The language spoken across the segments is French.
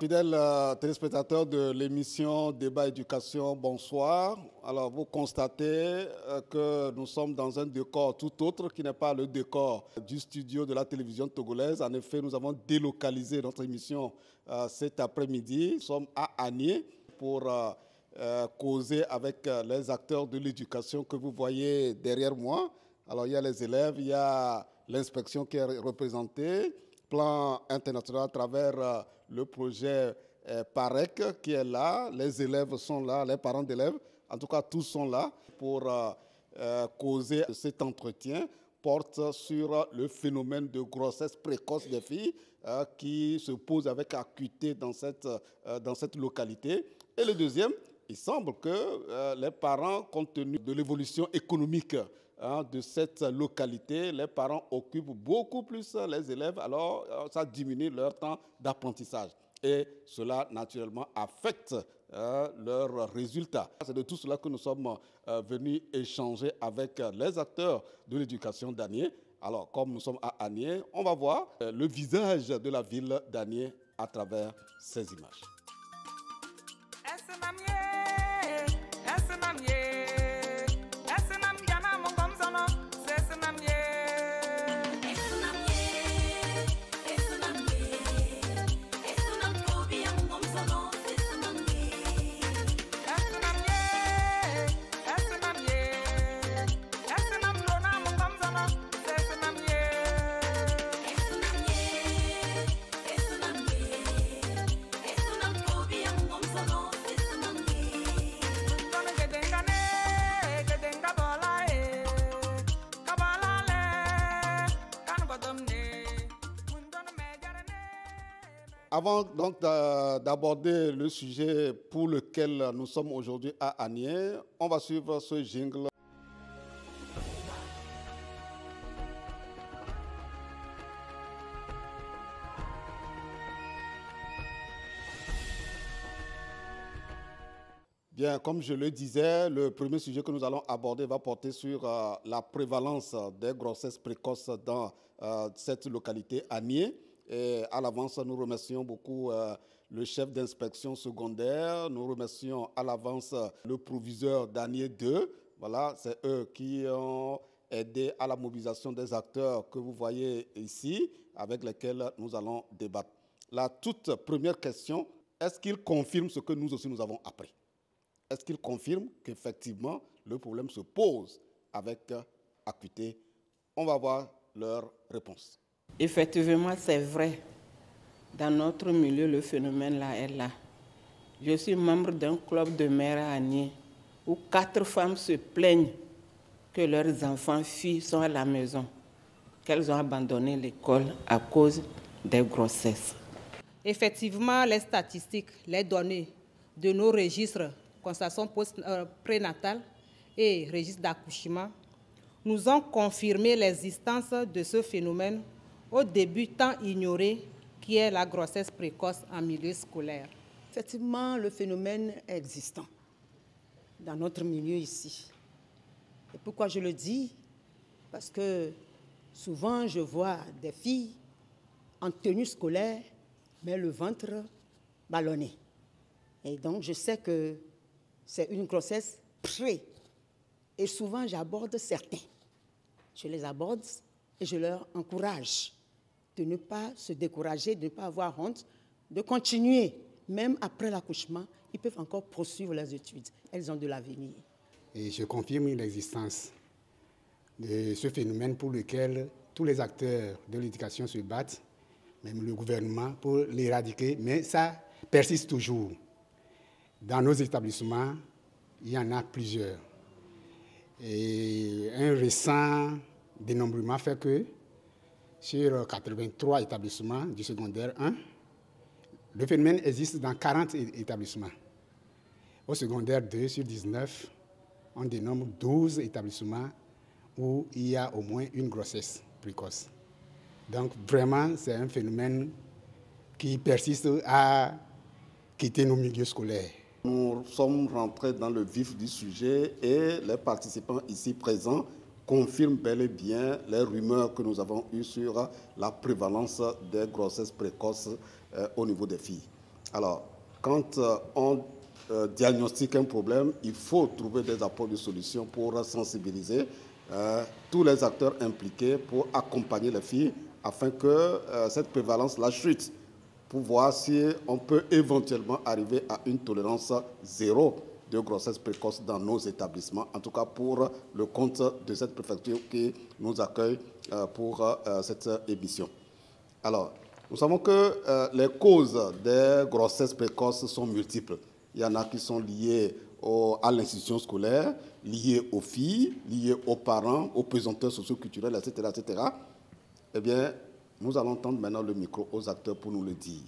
fidèles téléspectateurs de l'émission Débat Éducation, bonsoir. Alors, vous constatez que nous sommes dans un décor tout autre qui n'est pas le décor du studio de la télévision togolaise. En effet, nous avons délocalisé notre émission cet après-midi. Nous sommes à Anié pour causer avec les acteurs de l'éducation que vous voyez derrière moi. Alors, il y a les élèves, il y a l'inspection qui est représentée, plan international à travers le projet PAREC qui est là, les élèves sont là, les parents d'élèves, en tout cas tous sont là pour causer cet entretien, porte sur le phénomène de grossesse précoce des filles qui se pose avec acuité dans cette localité. Et le deuxième, il semble que les parents, compte tenu de l'évolution économique de cette localité, les parents occupent beaucoup plus les élèves, alors ça diminue leur temps d'apprentissage. Et cela, naturellement, affecte leurs résultats. C'est de tout cela que nous sommes venus échanger avec les acteurs de l'éducation d'Anié. Alors, comme nous sommes à Anié, on va voir le visage de la ville d'Anié à travers ces images. Avant donc d'aborder le sujet pour lequel nous sommes aujourd'hui à Anié, on va suivre ce jingle. Bien, comme je le disais, le premier sujet que nous allons aborder va porter sur la prévalence des grossesses précoces dans cette localité Anié. Et à l'avance, nous remercions beaucoup le chef d'inspection secondaire, nous remercions à l'avance le proviseur d'Anié 2. Voilà, c'est eux qui ont aidé à la mobilisation des acteurs que vous voyez ici, avec lesquels nous allons débattre. La toute première question, est-ce qu'ils confirment ce que nous aussi nous avons appris? Est-ce qu'ils confirment qu'effectivement le problème se pose avec acuité? On va voir leur réponse. Effectivement, c'est vrai. Dans notre milieu, le phénomène là est là. Je suis membre d'un club de mères à Anié où 4 femmes se plaignent que leurs enfants filles sont à la maison, qu'elles ont abandonné l'école à cause des grossesses. Effectivement, les statistiques, les données de nos registres constatation prénatale et registre d'accouchement nous ont confirmé l'existence de ce phénomène au début tant ignoré qui est la grossesse précoce en milieu scolaire. Effectivement, le phénomène est existant dans notre milieu ici. Et pourquoi je le dis? Parce que souvent, je vois des filles en tenue scolaire, mais le ventre ballonné. Et donc, je sais que c'est une grossesse pré. Et souvent, j'aborde certains. Je les aborde et je leur encourage de ne pas se décourager, de ne pas avoir honte, de continuer. Même après l'accouchement, ils peuvent encore poursuivre leurs études. Elles ont de l'avenir. Et je confirme l'existence de ce phénomène pour lequel tous les acteurs de l'éducation se battent, même le gouvernement, pour l'éradiquer. Mais ça persiste toujours. Dans nos établissements, il y en a plusieurs. Et un récent dénombrement fait que sur 83 établissements du secondaire 1, le phénomène existe dans 40 établissements. Au secondaire 2, sur 19, on dénombre 12 établissements où il y a au moins une grossesse précoce. Donc vraiment, c'est un phénomène qui persiste à quitter nos milieux scolaires. Nous sommes rentrés dans le vif du sujet et les participants ici présents confirment bel et bien les rumeurs que nous avons eues sur la prévalence des grossesses précoces au niveau des filles. Alors, quand on diagnostique un problème, il faut trouver des apports de solutions pour sensibiliser tous les acteurs impliqués pour accompagner les filles afin que cette prévalence la chute, pour voir si on peut éventuellement arriver à une tolérance zéro de grossesse précoce dans nos établissements, en tout cas pour le compte de cette préfecture qui nous accueille pour cette émission. Alors, nous savons que les causes des grossesses précoces sont multiples. Il y en a qui sont liées à l'institution scolaire, liées aux filles, liées aux parents, aux pesanteurs socioculturels, etc., etc. Eh bien, nous allons tendre maintenant le micro aux acteurs pour nous le dire.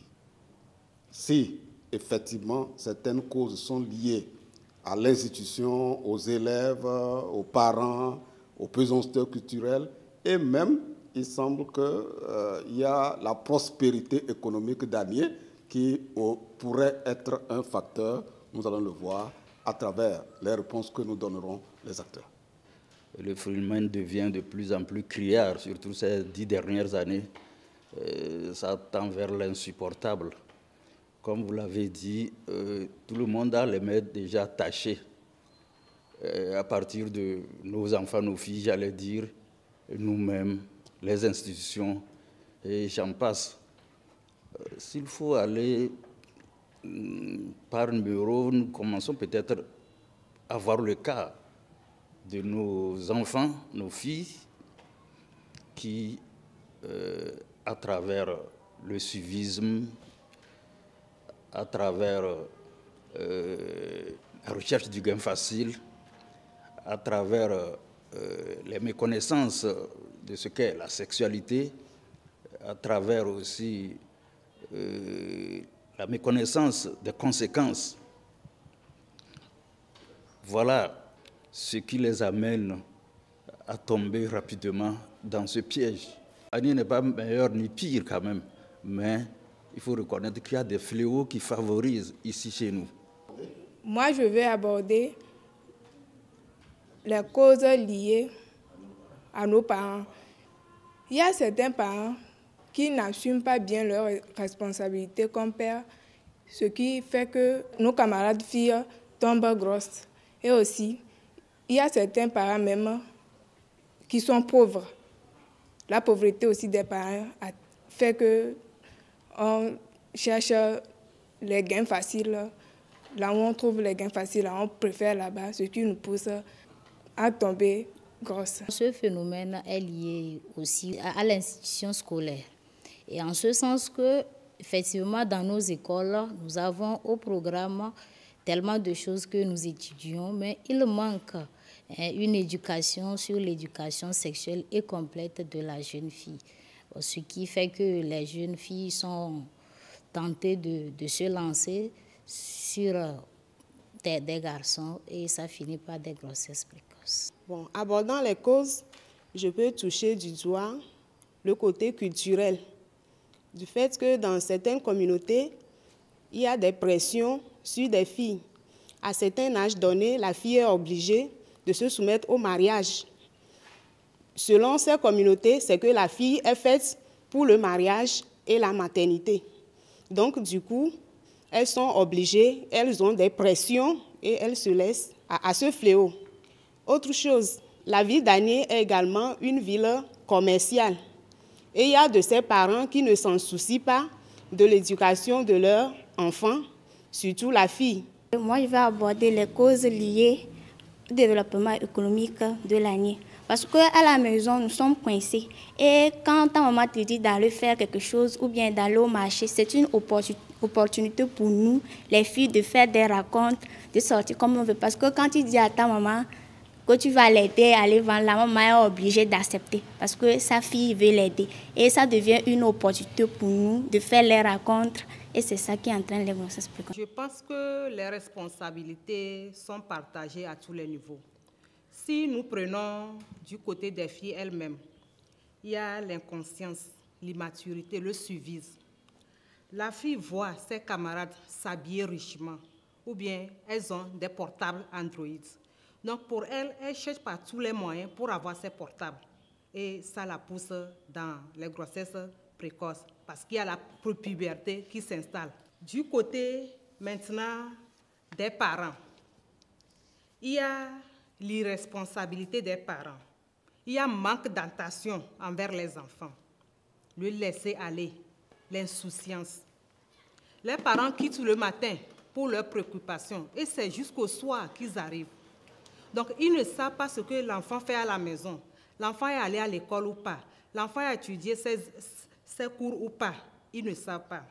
Si, effectivement, certaines causes sont liées à l'institution, aux élèves, aux parents, aux pesanteurs culturels, et même, il semble qu'il y a la prospérité économique d'Anié qui pourrait être un facteur, nous allons le voir à travers les réponses que nous donneront les acteurs. Le phénomène devient de plus en plus criard, surtout ces 10 dernières années. Ça tend vers l'insupportable. Comme vous l'avez dit, tout le monde a les mains déjà tachées. À partir de nos enfants, nos filles, j'allais dire, nous-mêmes, les institutions, et j'en passe. S'il faut aller par numéro, nous commençons peut-être à voir le cas de nos enfants, nos filles, qui, à travers le suivisme, à travers la recherche du gain facile, à travers les méconnaissances de ce qu'est la sexualité, à travers aussi la méconnaissance des conséquences. Voilà ce qui les amène à tomber rapidement dans ce piège. Annie n'est pas meilleur ni pire quand même, mais il faut reconnaître qu'il y a des fléaux qui favorisent ici chez nous. Moi, je vais aborder les causes liées à nos parents. Il y a certains parents qui n'assument pas bien leurs responsabilités comme père, ce qui fait que nos camarades filles tombent grosses. Et aussi, il y a certains parents même qui sont pauvres. La pauvreté aussi des parents fait qu'on cherche les gains faciles. Là où on trouve les gains faciles, on préfère là-bas, ce qui nous pousse à tomber grosse. Ce phénomène est lié aussi à l'institution scolaire. Et en ce sens que, effectivement, dans nos écoles, nous avons au programme tellement de choses que nous étudions, mais il manque une éducation sur l'éducation sexuelle et complète de la jeune fille. Ce qui fait que les jeunes filles sont tentées de se lancer sur des garçons et ça finit par des grossesses précoces. Bon, abordant les causes, je peux toucher du doigt le côté culturel. Du fait que dans certaines communautés, il y a des pressions sur des filles. À certains âges donnés, la fille est obligée de se soumettre au mariage. Selon ces communautés, c'est que la fille est faite pour le mariage et la maternité. Donc, du coup, elles sont obligées, elles ont des pressions et elles se laissent à ce fléau. Autre chose, la ville d'Anié est également une ville commerciale. Et il y a de ces parents qui ne s'en soucient pas de l'éducation de leurs enfants, surtout la fille. Moi, je vais aborder les causes liées au développement économique de l'Anié. Parce qu'à la maison, nous sommes coincés. Et quand ta maman te dit d'aller faire quelque chose ou bien d'aller au marché, c'est une opportunité pour nous, les filles, de faire des racontes, de sortir comme on veut. Parce que quand tu dis à ta maman que tu vas l'aider à aller vendre, la maman est obligée d'accepter parce que sa fille veut l'aider. Et ça devient une opportunité pour nous de faire les rencontres. Et c'est ça qui entraîne les grossesses précoces. Je pense que les responsabilités sont partagées à tous les niveaux. Si nous prenons du côté des filles elles-mêmes, il y a l'inconscience, l'immaturité, le suivisme. La fille voit ses camarades s'habiller richement ou bien elles ont des portables Android. Donc pour elle, elle cherche par tous les moyens pour avoir ses portables. Et ça la pousse dans les grossesses précoces parce qu'il y a la puberté qui s'installe. Du côté maintenant des parents, il y a l'irresponsabilité des parents. Il y a manque d'attention envers les enfants, le laisser aller, l'insouciance. Les parents quittent le matin pour leurs préoccupations et c'est jusqu'au soir qu'ils arrivent. Donc, ils ne savent pas ce que l'enfant fait à la maison. L'enfant est allé à l'école ou pas. L'enfant a étudié ses cours ou pas. Ils ne savent pas.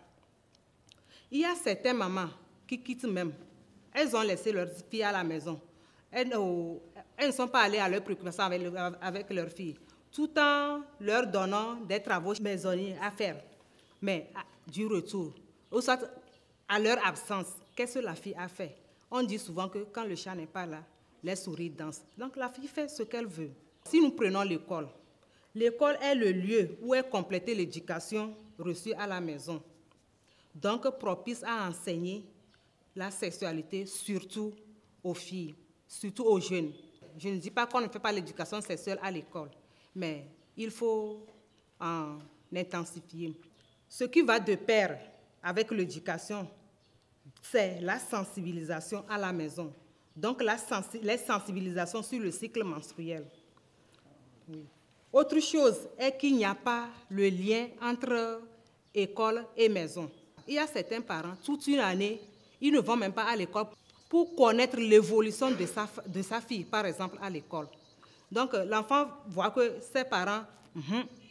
Il y a certaines mamans qui quittent même. Elles ont laissé leurs filles à la maison. Elles ne sont pas allées à leurs préoccupations avec leurs filles, tout en leur donnant des travaux maisonniers à faire. Mais du retour, ou soit à leur absence, qu'est-ce que la fille a fait? On dit souvent que quand le chat n'est pas là, les souris dansent. Donc la fille fait ce qu'elle veut. Si nous prenons l'école, l'école est le lieu où est complétée l'éducation reçue à la maison. Donc propice à enseigner la sexualité, surtout aux filles, surtout aux jeunes. Je ne dis pas qu'on ne fait pas l'éducation sexuelle à l'école, mais il faut en intensifier. Ce qui va de pair avec l'éducation, c'est la sensibilisation à la maison. Donc, les sensibilisations sur le cycle menstruel. Oui. Autre chose est qu'il n'y a pas le lien entre école et maison. Il y a certains parents, toute une année, ils ne vont même pas à l'école pour connaître l'évolution de sa fille, par exemple, à l'école. Donc, l'enfant voit que ses parents,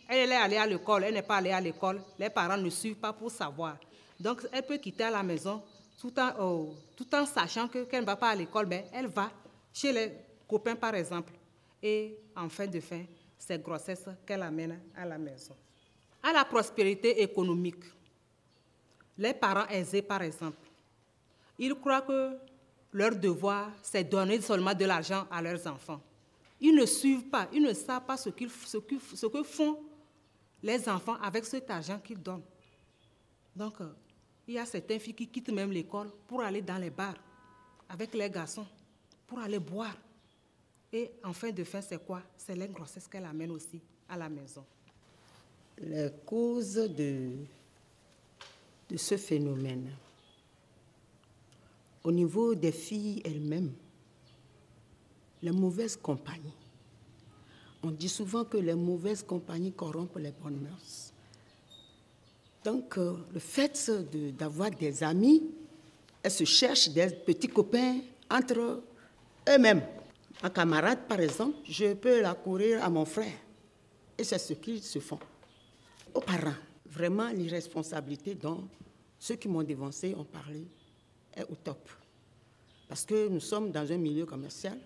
elle est allée à l'école, elle n'est pas allée à l'école, les parents ne suivent pas pour savoir. Donc, elle peut quitter à la maison tout en sachant qu'elle ne va pas à l'école, mais elle va chez les copains, par exemple. Et en fin de fin, c'est grossesse qu'elle amène à la maison. À la prospérité économique, les parents aisés, par exemple, ils croient que leur devoir, c'est donner seulement de l'argent à leurs enfants. Ils ne suivent pas, ils ne savent pas ce que font les enfants avec cet argent qu'ils donnent. Donc, il y a certaines filles qui quittent même l'école pour aller dans les bars avec les garçons, pour aller boire. Et en fin de fin, c'est quoi? C'est les grossesses qu'elle amène aussi à la maison. Les causes de ce phénomène, au niveau des filles elles-mêmes, les mauvaises compagnies. On dit souvent que les mauvaises compagnies corrompent les bonnes mœurs. Donc, le fait d'avoir des amis, elles se cherchent des petits copains entre eux-mêmes. Un camarade, par exemple, je peux la courir à mon frère. Et c'est ce qu'ils se font. Aux parents, vraiment, l'irresponsabilité dont ceux qui m'ont dévancé ont parlé est au top. Parce que nous sommes dans un milieu commercial.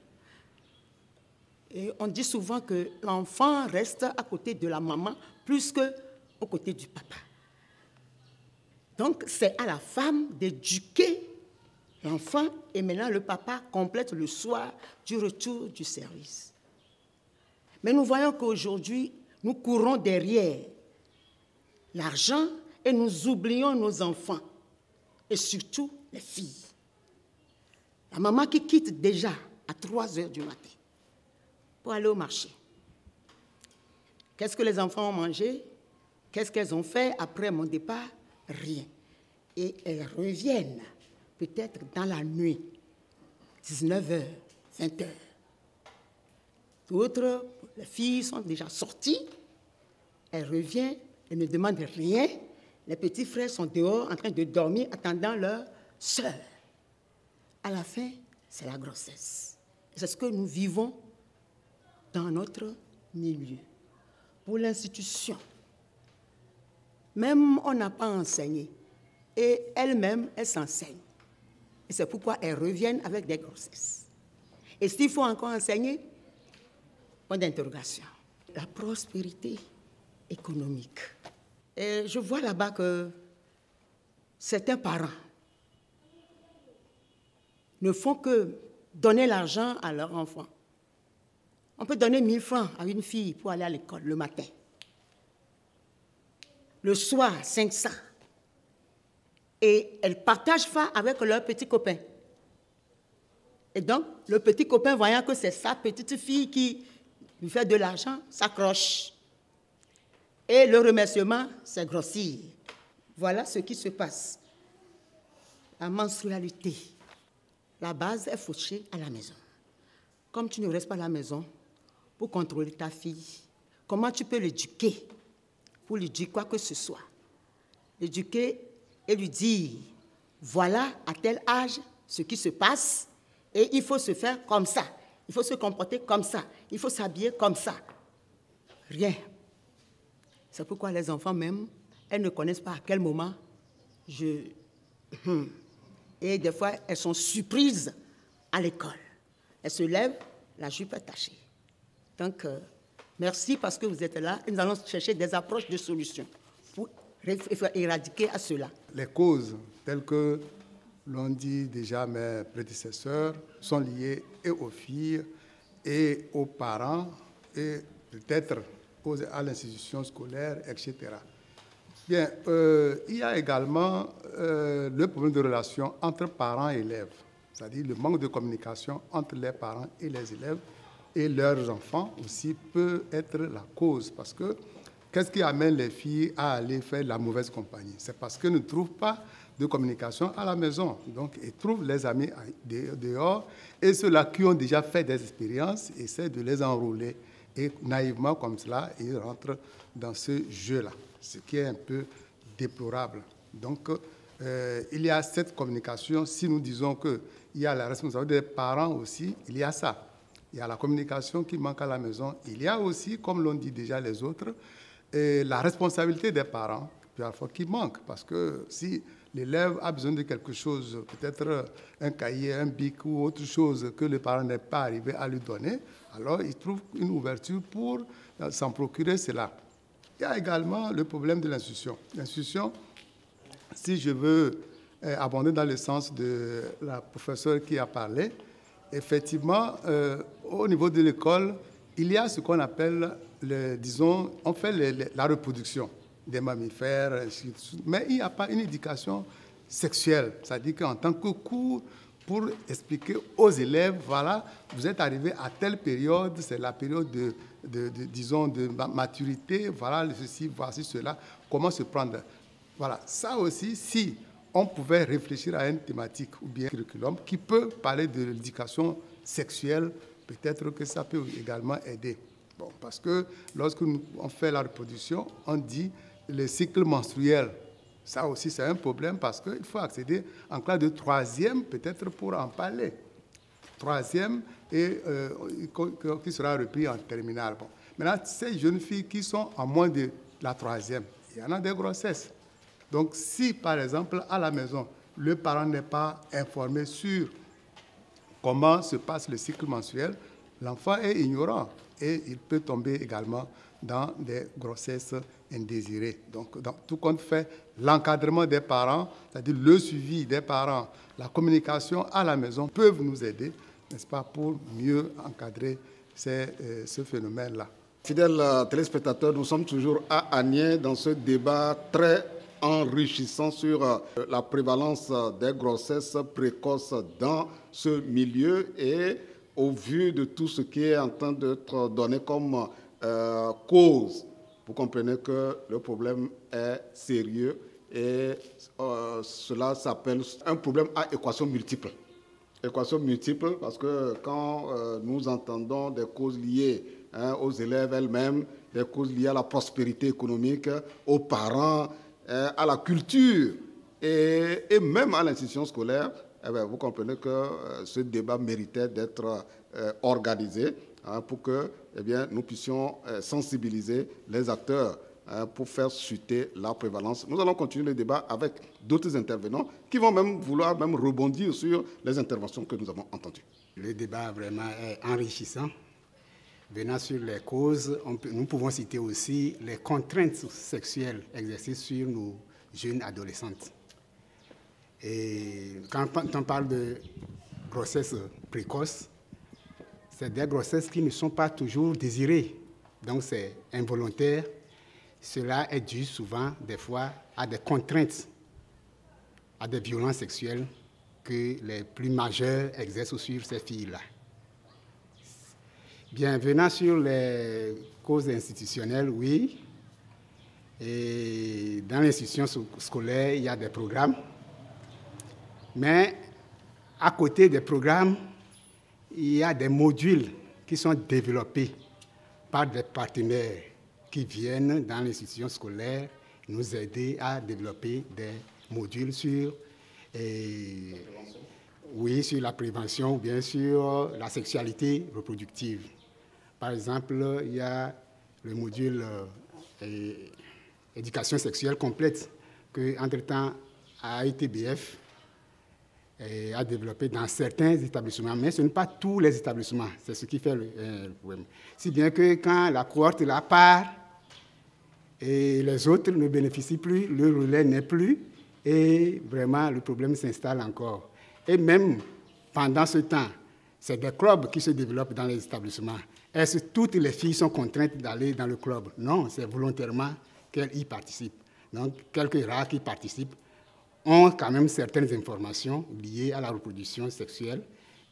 Et on dit souvent que l'enfant reste à côté de la maman plus qu'au côté du papa. Donc, c'est à la femme d'éduquer l'enfant et maintenant le papa complète le soir du retour du service. Mais nous voyons qu'aujourd'hui, nous courons derrière l'argent et nous oublions nos enfants et surtout les filles. La maman qui quitte déjà à 3 heures du matin pour aller au marché. Qu'est-ce que les enfants ont mangé? Qu'est-ce qu'elles ont fait après mon départ? Rien. Et elles reviennent peut-être dans la nuit, 19h, 20h. D'autres, les filles sont déjà sorties, elles reviennent, elles ne demandent rien. Les petits frères sont dehors en train de dormir, attendant leur sœur. À la fin, c'est la grossesse. C'est ce que nous vivons dans notre milieu. Pour l'institution, même on n'a pas enseigné. Et elles-mêmes, elles s'enseignent. Et c'est pourquoi elles reviennent avec des grossesses. Et s'il faut encore enseigner, point d'interrogation. La prospérité économique. Et je vois là-bas que certains parents ne font que donner l'argent à leurs enfants. On peut donner 1000 francs à une fille pour aller à l'école le matin. Le soir, 500. Et elles partagent ça avec leurs petits copains. Et donc, le petit copain, voyant que c'est sa petite fille qui lui fait de l'argent, s'accroche. Et le remerciement, c'est grossir. Voilà ce qui se passe. la menstrualité. La base est fauchée à la maison. Comme tu ne restes pas à la maison pour contrôler ta fille, comment tu peux l'éduquer pour lui dire quoi que ce soit? L'éduquer et lui dire, voilà à tel âge ce qui se passe et il faut se faire comme ça, il faut se comporter comme ça, il faut s'habiller comme ça. Rien. C'est pourquoi les enfants même, elles ne connaissent pas à quel moment Et des fois, elles sont surprises à l'école. Elles se lèvent, la jupe est tachée. Donc, merci parce que vous êtes là et nous allons chercher des approches de solutions pour éradiquer à cela. Les causes, telles que l'ont dit déjà mes prédécesseurs, sont liées et aux filles et aux parents et peut-être à l'institution scolaire, etc. Bien, il y a également le problème de relation entre parents et élèves, c'est-à-dire le manque de communication entre les parents et les élèves et leurs enfants aussi peut être la cause. Parce que qu'est-ce qui amène les filles à aller faire la mauvaise compagnie? C'est parce qu'elles ne trouvent pas de communication à la maison. Donc, elles trouvent les amis dehors et ceux-là qui ont déjà fait des expériences essaient de les enrôler. Et naïvement, comme cela, ils rentrent dans ce jeu-là, ce qui est un peu déplorable. Donc, il y a cette communication. Si nous disons qu'il y a la responsabilité des parents aussi, il y a ça. Il y a la communication qui manque à la maison. Il y a aussi, comme l'ont dit déjà les autres, la responsabilité des parents parfois qui manque. Parce que si l'élève a besoin de quelque chose, peut-être un cahier, un bic ou autre chose que le parent n'est pas arrivé à lui donner, alors il trouve une ouverture pour s'en procurer cela. Il y a également le problème de l'institution. L'institution, si je veux abonder dans le sens de la professeure qui a parlé, effectivement, au niveau de l'école, il y a ce qu'on appelle, disons, on fait la reproduction des mammifères, mais il n'y a pas une éducation sexuelle. C'est-à-dire qu'en tant que cours, pour expliquer aux élèves, voilà, vous êtes arrivé à telle période, c'est la période disons, de maturité, voilà, ceci, voici cela, comment se prendre. Voilà, ça aussi, si on pouvait réfléchir à une thématique ou bien un curriculum qui peut parler de l'éducation sexuelle, peut-être que ça peut également aider. Bon, parce que lorsque on fait la reproduction, on dit le cycle menstruel. Ça aussi, c'est un problème parce qu'il faut accéder en classe de 3e, peut-être pour en parler. 3e et qui sera repris en terminale. Bon. Maintenant, ces jeunes filles qui sont en moins de la 3e, il y en a des grossesses. Donc, si, par exemple, à la maison, le parent n'est pas informé sur comment se passe le cycle menstruel, l'enfant est ignorant et il peut tomber également dans des grossesses indésirées. Donc, dans tout compte fait, l'encadrement des parents, c'est-à-dire le suivi des parents, la communication à la maison peuvent nous aider, n'est-ce pas, pour mieux encadrer ce phénomène-là. Fidèles téléspectateurs, nous sommes toujours à Aniens dans ce débat très enrichissant sur la prévalence des grossesses précoces dans ce milieu et au vu de tout ce qui est en train d'être donné comme cause. Vous comprenez que le problème est sérieux et cela s'appelle un problème à équation multiple. Équation multiple parce que quand nous entendons des causes liées aux élèves elles-mêmes, des causes liées à la prospérité économique, aux parents, à la culture et même à l'institution scolaire, eh bien, vous comprenez que ce débat méritait d'être organisé pour que nous puissions sensibiliser les acteurs pour faire chuter la prévalence. Nous allons continuer le débat avec d'autres intervenants qui vont même vouloir rebondir sur les interventions que nous avons entendues. Le débat vraiment est enrichissant. Venant sur les causes, nous pouvons citer aussi les contraintes sexuelles exercées sur nos jeunes adolescentes. Et quand on parle de grossesse précoce, c'est des grossesses qui ne sont pas toujours désirées. Donc c'est involontaire. Cela est dû souvent, des fois, à des contraintes, à des violences sexuelles que les plus majeurs exercent sur ces filles-là. Bien, venant sur les causes institutionnelles, oui. Et dans l'institution scolaire, il y a des programmes. Mais à côté des programmes, il y a des modules qui sont développés par des partenaires qui viennent dans l'institution scolaire nous aider à développer des modules sur, sur la prévention, bien sûr, la sexualité reproductive. Par exemple, il y a le module éducation sexuelle complète que, entre-temps, AITBF a développé dans certains établissements, mais ce n'est pas tous les établissements. C'est ce qui fait le problème. Si bien que quand la cohorte la part et les autres ne bénéficient plus, le relais n'est plus, et vraiment le problème s'installe encore. Et même pendant ce temps, c'est des clubs qui se développent dans les établissements. Est-ce que toutes les filles sont contraintes d'aller dans le club? Non, c'est volontairement qu'elles y participent. Donc, quelques rares qui participent ont quand même certaines informations liées à la reproduction sexuelle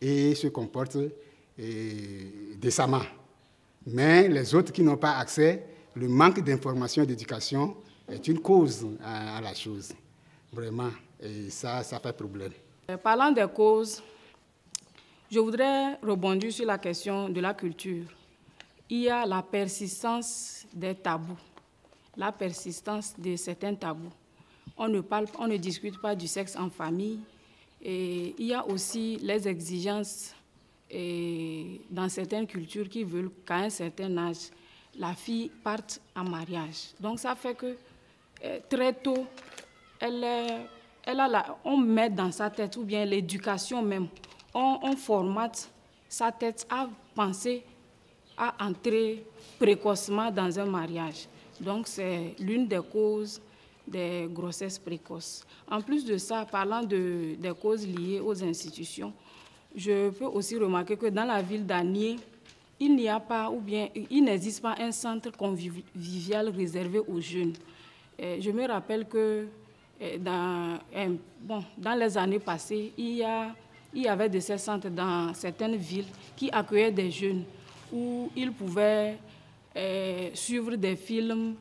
et se comportent décemment. Mais les autres qui n'ont pas accès, le manque d'information et d'éducation est une cause à la chose. Vraiment, et ça fait problème. Parlant des causes, je voudrais rebondir sur la question de la culture. Il y a la persistance des tabous, la persistance de certains tabous. On ne discute pas du sexe en famille. Et il y a aussi les exigences dans certaines cultures qui veulent qu'à un certain âge, la fille parte en mariage. Donc ça fait que très tôt, on met dans sa tête, ou bien l'éducation même, on formate sa tête à penser à entrer précocement dans un mariage. Donc c'est l'une des causes des grossesses précoces. En plus de ça, parlant des causes liées aux institutions, je peux aussi remarquer que dans la ville d'Anié, il n'y a pas, ou bien il n'existe pas un centre convivial réservé aux jeunes. Je me rappelle que dans les années passées, il y avait de ces centres dans certaines villes qui accueillaient des jeunes où ils pouvaient suivre des films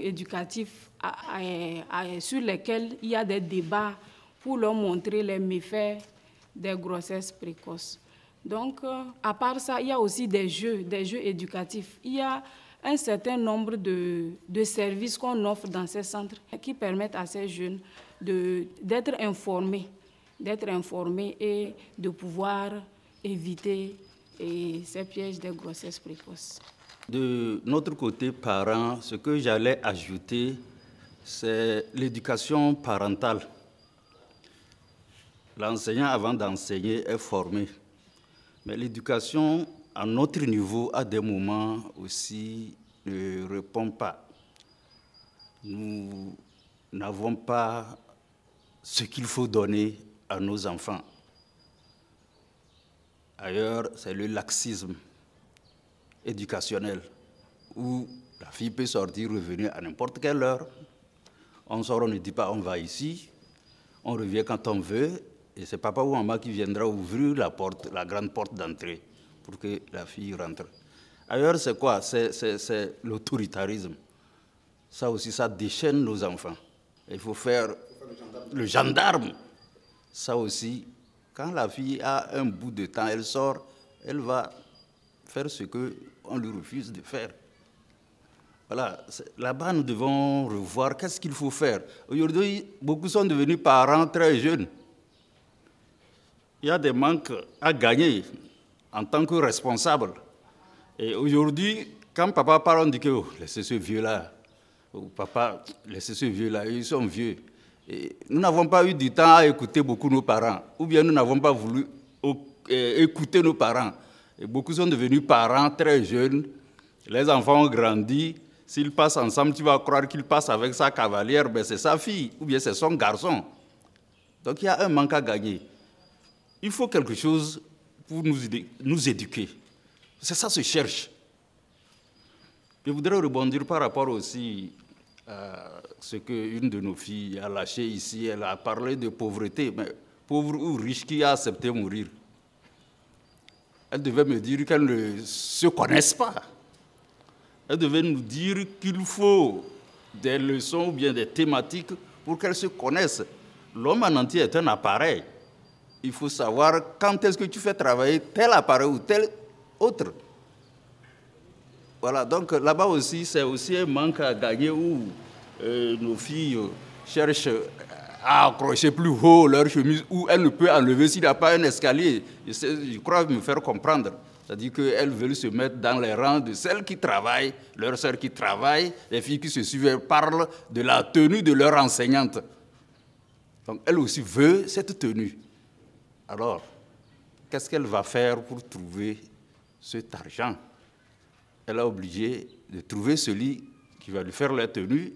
éducatifs sur lesquels il y a des débats pour leur montrer les méfaits des grossesses précoces. Donc, à part ça, il y a aussi des jeux éducatifs. Il y a un certain nombre de services qu'on offre dans ces centres qui permettent à ces jeunes d'être informés et de pouvoir éviter ces pièges des grossesses précoces. De notre côté parents, ce que j'allais ajouter, c'est l'éducation parentale. L'enseignant, avant d'enseigner, est formé. Mais l'éducation, à notre niveau, à des moments aussi, ne répond pas. Nous n'avons pas ce qu'il faut donner à nos enfants. Ailleurs, c'est le laxisme éducationnel, où la fille peut sortir, revenir à n'importe quelle heure. On sort, on ne dit pas on va ici, on revient quand on veut, et c'est papa ou maman qui viendra ouvrir la porte, la grande porte d'entrée, pour que la fille rentre. Ailleurs, c'est quoi? C'est l'autoritarisme. Ça aussi, ça déchaîne nos enfants. Il faut faire le gendarme. Ça aussi, quand la fille a un bout de temps, elle sort, elle va faire ce qu'on lui refuse de faire. Voilà, là-bas, nous devons revoir qu'est-ce qu'il faut faire. Aujourd'hui, beaucoup sont devenus parents très jeunes. Il y a des manques à gagner en tant que responsable. Et aujourd'hui, quand papa parle, on dit que oh, laissez ce vieux-là. Oh, papa, laissez ce vieux-là, ils sont vieux. Et nous n'avons pas eu du temps à écouter beaucoup nos parents. Ou bien nous n'avons pas voulu écouter nos parents. Et beaucoup sont devenus parents très jeunes. Les enfants ont grandi. S'ils passent ensemble, tu vas croire qu'ils passent avec sa cavalière, mais c'est sa fille, ou bien c'est son garçon. Donc il y a un manque à gagner. Il faut quelque chose pour nous éduquer. C'est ça se cherche. Je voudrais rebondir par rapport aussi à ce qu'une de nos filles a lâché ici. Elle a parlé de pauvreté, mais pauvre ou riche qui a accepté de mourir. Elle devait me dire qu'elles ne se connaissent pas. Elle devait nous dire qu'il faut des leçons ou bien des thématiques pour qu'elles se connaissent. l'homme en entier est un appareil. Il faut savoir quand est-ce que tu fais travailler tel appareil ou tel autre. Voilà, donc là-bas aussi, c'est aussi un manque à gagner où nos filles cherchent à accrocher plus haut leur chemise, où elles ne peuvent enlever s'il n'y a pas un escalier. Je crois me faire comprendre. C'est-à-dire qu'elles veulent se mettre dans les rangs de celles qui travaillent, leurs sœurs qui travaillent, les filles qui se suivent, elles parlent de la tenue de leur enseignante. Donc elle aussi veut cette tenue. Alors, qu'est-ce qu'elle va faire pour trouver cet argent? Elle est obligée de trouver celui qui va lui faire la tenue.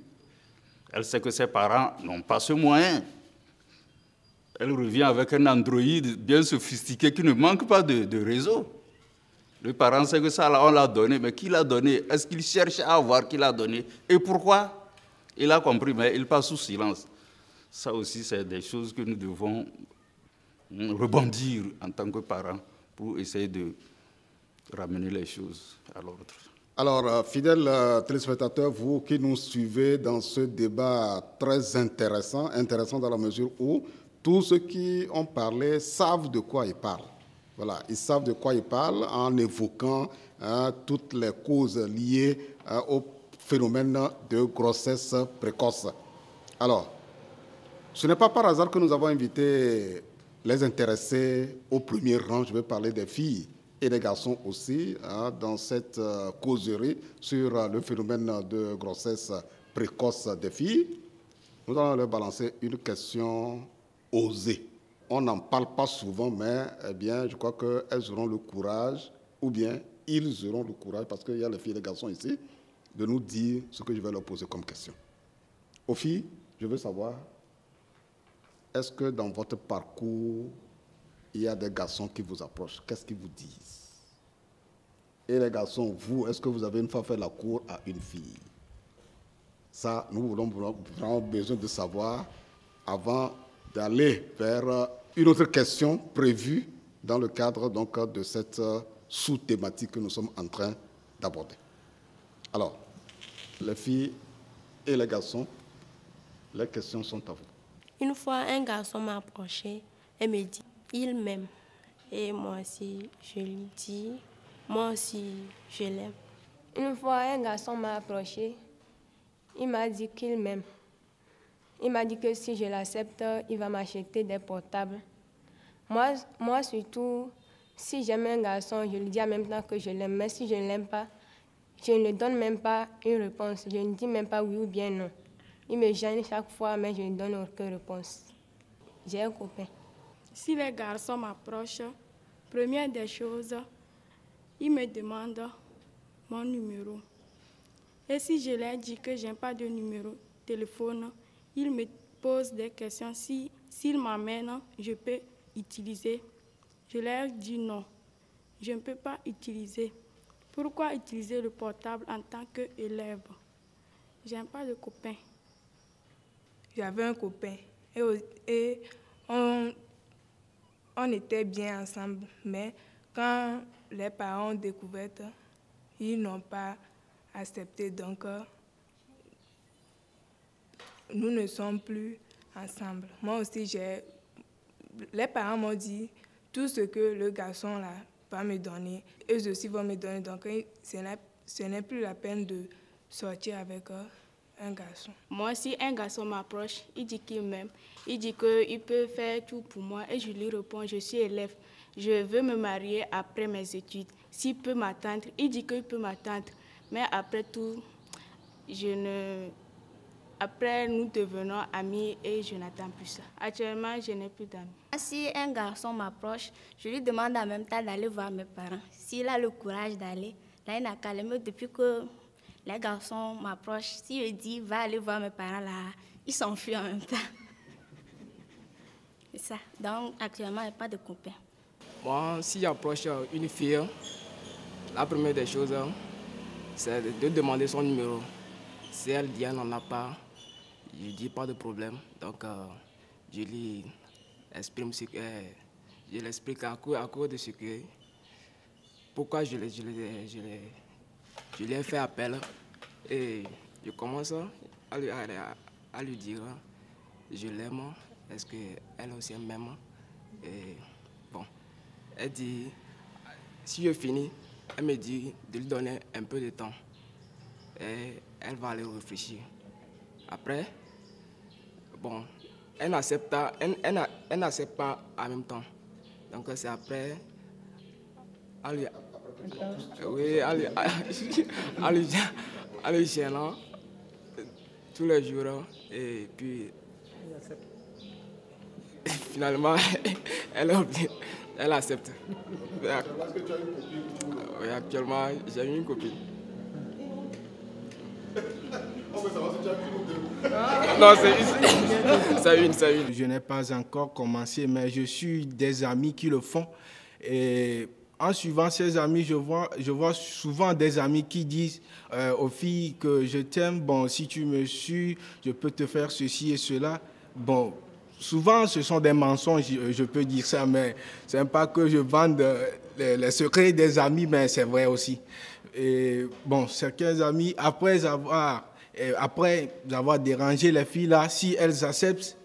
Elle sait que ses parents n'ont pas ce moyen. Elle revient avec un Android bien sophistiqué qui ne manque pas de réseau. Le parent sait que ça, là, on l'a donné, mais qui l'a donné? Est-ce qu'il cherche à voir qui l'a donné? Et pourquoi? Il a compris, mais il passe sous silence. Ça aussi, c'est des choses que nous devons rebondir en tant que parents pour essayer de ramener les choses à l'ordre. Alors, fidèles téléspectateurs, vous qui nous suivez dans ce débat très intéressant dans la mesure où tous ceux qui ont parlé savent de quoi ils parlent. Voilà, ils savent de quoi ils parlent en évoquant toutes les causes liées au phénomène de grossesse précoce. Alors, ce n'est pas par hasard que nous avons invité les intéressés au premier rang, je vais parler des filles et des garçons aussi, dans cette causerie sur le phénomène de grossesse précoce des filles. Nous allons leur balancer une question osée. On n'en parle pas souvent, mais eh bien, je crois qu'elles auront le courage, ou bien ils auront le courage, parce qu'il y a les filles et les garçons ici, de nous dire ce que je vais leur poser comme question. Aux filles, je veux savoir, est-ce que dans votre parcours, il y a des garçons qui vous approchent? Qu'est-ce qu'ils vous disent? Et les garçons, vous, est-ce que vous avez une fois fait la cour à une fille? Ça, nous avons besoin de savoir avant d'aller vers une autre question prévue dans le cadre donc, de cette sous-thématique que nous sommes en train d'aborder. Alors, les filles et les garçons, les questions sont à vous. Une fois, un garçon m'a approché et me dit « il m'aime ». Et moi aussi, je lui dis « moi aussi, je l'aime ». Une fois, un garçon m'a approché, il m'a dit qu'il m'aime. Il m'a dit que si je l'accepte, il va m'acheter des portables. Moi surtout, si j'aime un garçon, je lui dis en même temps que je l'aime. Mais si je ne l'aime pas, je ne lui donne même pas une réponse. Je ne dis même pas oui ou bien non. Il me gêne chaque fois, mais je ne donne aucune réponse. J'ai un copain. Si les garçons m'approchent, première des choses, ils me demandent mon numéro. Et si je leur dis que je n'ai pas de numéro de téléphone, ils me posent des questions. S'ils m'amènent, je peux utiliser. Je leur dis non, je ne peux pas utiliser. Pourquoi utiliser le portable en tant qu'élève? Je n'ai pas de copain. J'avais un copain et on était bien ensemble. Mais quand les parents ont découvert, ils n'ont pas accepté. Donc, nous ne sommes plus ensemble. Moi aussi, les parents m'ont dit tout ce que le garçon là va me donner, eux aussi vont me donner. Donc, ce n'est plus la peine de sortir avec un garçon. Moi, si un garçon m'approche, il dit qu'il m'aime, il dit qu'il peut faire tout pour moi et je lui réponds, je suis élève, je veux me marier après mes études. S'il peut m'attendre, il dit qu'il peut m'attendre. Mais après tout, après, nous devenons amis et je n'attends plus ça. Actuellement, je n'ai plus d'amis. Si un garçon m'approche, je lui demande en même temps d'aller voir mes parents. S'il a le courage d'aller, là, il n'a qu'à aller. Mais depuis que les garçons m'approchent, si je dis va aller voir mes parents, là, ils s'enfuient en même temps. C'est ça. Donc, actuellement, il n'y a pas de copain. Moi, si j'approche une fille, la première des choses, c'est de demander son numéro. Si elle dit qu'elle n'en a pas, je dis pas de problème. Donc, je lui exprime ce que je l'explique à cause de ce que pourquoi je lui ai fait appel et je commence à lui dire je l'aime est-ce qu'elle aussi m'aime? Et bon, elle dit, si je finis, elle me dit de lui donner un peu de temps. Et elle va aller réfléchir. Après, bon, elle n'accepte pas en même temps. Donc c'est après, oui, elle lui gênant tous les jours. Et puis, finalement, elle accepte. Oui, actuellement, j'ai une copine. Non, c'est une. Je n'ai pas encore commencé, mais je suis des amis qui le font. Et en suivant ces amis, je vois souvent des amis qui disent aux filles que je t'aime, bon, si tu me suis, je peux te faire ceci et cela. Bon, souvent, ce sont des mensonges, je peux dire ça, mais ce n'est pas que je vende les secrets des amis, mais c'est vrai aussi. Et bon, certains amis, après avoir dérangé les filles là, si elles acceptent,